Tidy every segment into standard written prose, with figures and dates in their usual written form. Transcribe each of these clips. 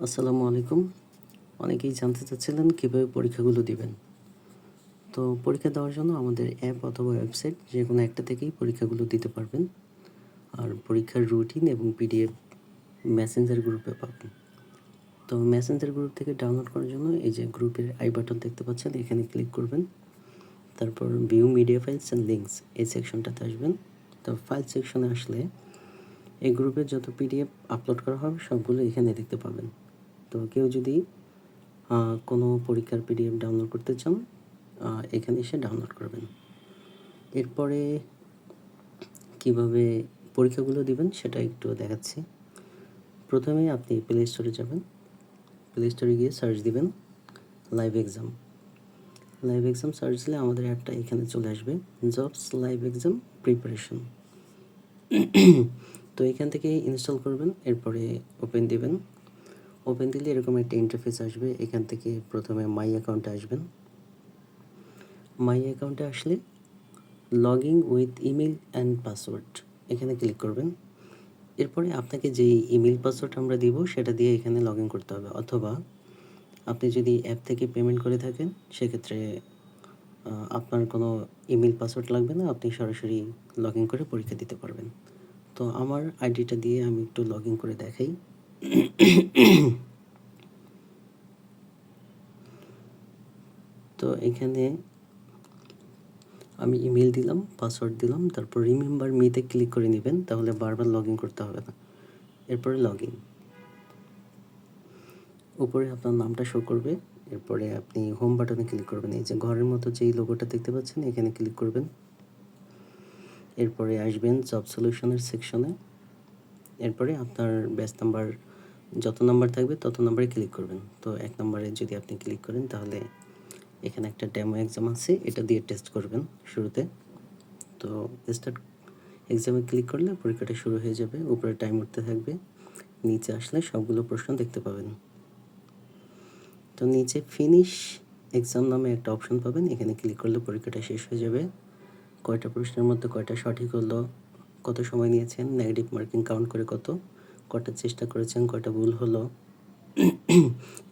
আসসালামু আলাইকুম। অনেকেই জানতে চাচ্ছিলেন কীভাবে পরীক্ষাগুলো দিবেন। তো পরীক্ষা দেওয়ার জন্য আমাদের অ্যাপ অথবা ওয়েবসাইট যেকোনো একটা থেকেই পরীক্ষাগুলো দিতে পারবেন। আর পরীক্ষার রুটিন এবং পিডিএফ মেসেঞ্জার গ্রুপে পাবেন। তো মেসেঞ্জার গ্রুপ থেকে ডাউনলোড করার জন্য এই যে গ্রুপের আই বাটন দেখতে পাচ্ছেন, এখানে ক্লিক করবেন। তারপর view media files and links এই সেকশনটাতে আসবেন। তো ফাইল সেকশনে আসলে এই গ্রুপে যত পিডিএফ আপলোড করা হবে সবগুলো এখানে দেখতে পাবেন। তো কেউ যদি কোনো পরীক্ষার পিডিএফ ডাউনলোড করতে চান, এখানে এসে ডাউনলোড করবেন। এরপরে কিভাবে পরীক্ষাগুলো দিবেন সেটা একটু দেখাচ্ছি। প্রথমে আপনি প্লে স্টোরে যাবেন। প্লে স্টোরে গিয়ে সার্চ দিবেন live exam. Live exam search দিলে আমাদের অ্যাপটা এখানে চলে আসবে, জবস লাইভ এক্সাম প্রিপারেশন। তো এখান থেকে ইনস্টল করবেন, এরপরে ওপেন দিবেন। ওপেন দিলে এরকম একটা ইন্টারফেস আসবে। এখান থেকে প্রথমে মাই অ্যাকাউন্টে আসবেন। মাই অ্যাকাউন্টে আসলে log in with email and password এখানে ক্লিক করবেন। এরপরে আপনাকে যেই ইমেল পাসওয়ার্ড আমরা দিব সেটা দিয়ে এখানে লগ ইন করতে হবে, অথবা আপনি যদি অ্যাপ থেকে পেমেন্ট করে থাকেন সেক্ষেত্রে আপনার কোনো ইমেল পাসওয়ার্ড লাগবে না, আপনি সরাসরি লগ ইন করে পরীক্ষা দিতে পারবেন। তো আমার আইডিটা দিয়ে আমি একটু লগ ইন করে দেখাই। তো এখানে আমি ইমেল দিলাম, পাসওয়ার্ড দিলাম, তারপর রিমেম্বার মিতে ক্লিক করে নেবেন, তাহলে বারবার লগ ইন করতে হবে না। এরপরে লগ ইন, উপরে আপনার নামটা শো করবে। এরপরে আপনি হোম বাটনে ক্লিক করবেন। এই যে ঘরের মতো যেই লোগোটা দেখতে পাচ্ছেন এখানে ক্লিক করবেন। এরপরে আসবেন জব সলিউশনের সেকশনে। এরপরে আপনার ব্যাচ নাম্বার যত নাম্বার থাকবে তত নাম্বারে ক্লিক করবেন। তো 1 নাম্বারে যদি আপনি ক্লিক করেন তাহলে এখানে একটা ডেমো এক্সাম আছে, এটা দিয়ে টেস্ট করবেন শুরুতে। তো স্টার্ট এক্সামে ক্লিক করলে পরীক্ষাটা শুরু হয়ে যাবে। উপরে টাইম উঠতে থাকবে, নিচে আসলে সবগুলো প্রশ্ন দেখতে পাবেন। তো নিচে ফিনিশ এক্সাম নামে একটা অপশন পাবেন, এখানে ক্লিক করলে পরীক্ষাটা শেষ হয়ে যাবে। কয়টা প্রশ্নের মধ্যে কয়টা সঠিক হলো, কত সময় নিয়েছেন, নেগেটিভ মার্কিং কাউন্ট করে কয়টা চেষ্টা করেছেন, কয়টা ভুল হলো,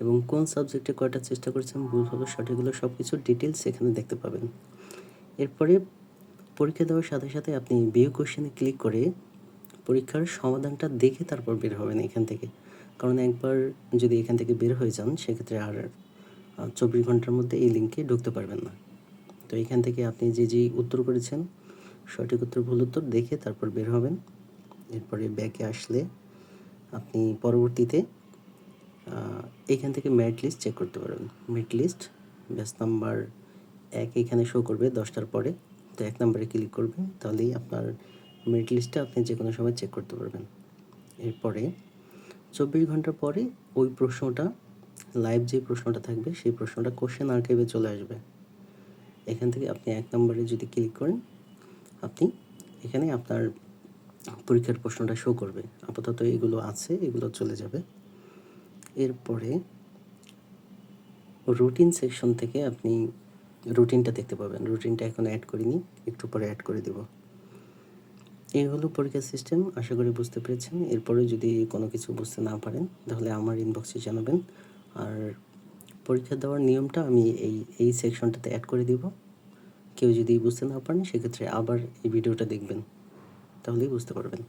এবং কোন সাবজেক্টে কয়টা চেষ্টা করেছেন, ভুল হলো, সঠিক হলো, সব কিছু ডিটেলস এখানে দেখতে পাবেন। এরপরে পরীক্ষা দেওয়ার সাথে সাথে আপনি ভিউ কোশ্চেনে ক্লিক করে পরীক্ষার সমাধানটা দেখে তারপর বের হবেন এখান থেকে। কারণ একবার যদি এখান থেকে বের হয়ে যান সেক্ষেত্রে আর 24 ঘন্টার মধ্যে এই লিঙ্কে ঢুকতে পারবেন না। তো এখান থেকে আপনি যেই উত্তর করেছেন সঠিক উত্তর ভুল উত্তর দেখে তারপর বের হবেন। এরপরে ব্যাকে আসলে আপনি পরবর্তীতে এখান থেকে মেরিট লিস্ট চেক করতে পারবেন। মেরিট লিস্ট ব্যাচ নাম্বার 1 এখানে শো করবে 10টার পরে। তো 1 নাম্বারে ক্লিক করবেন, তাহলেই আপনার মেরিট লিস্টটা আপনি যে কোনো সময় চেক করতে পারবেন। এরপরে 24 ঘন্টা পরে ওই প্রশ্নটা, লাইভ যে প্রশ্নটা থাকবে সেই প্রশ্নটা কোশ্চেন আর্কাইভে চলে আসবে। এখান থেকে আপনি 1 নাম্বারে যদি ক্লিক করেন, আপনি এখানে আপনার পরীক্ষার প্রশ্নটা শো করবে। আপাতত এগুলো আছে, এগুলো চলে যাবে। এরপরে রুটিন সেকশন থেকে আপনি রুটিনটা দেখতে পাবেন। রুটিনটা এখন অ্যাড করিনি, একটু পরে অ্যাড করে দেব। এই হলো পরীক্ষার সিস্টেম, আশা করি বুঝতে পেরেছেন। এরপরে যদি কোনো কিছু বুঝতে না পারেন তাহলে আমার ইনবক্সে জানাবেন। আর পরীক্ষা দেওয়ার নিয়মটা আমি এই সেকশনটাতে অ্যাড করে দিব। কেউ যদি বুঝতে না পারেন সেক্ষেত্রে আবার এই ভিডিওটা দেখবেন, তাহলেই বুঝতে পারবেন।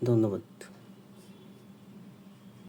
ধন্যবাদ।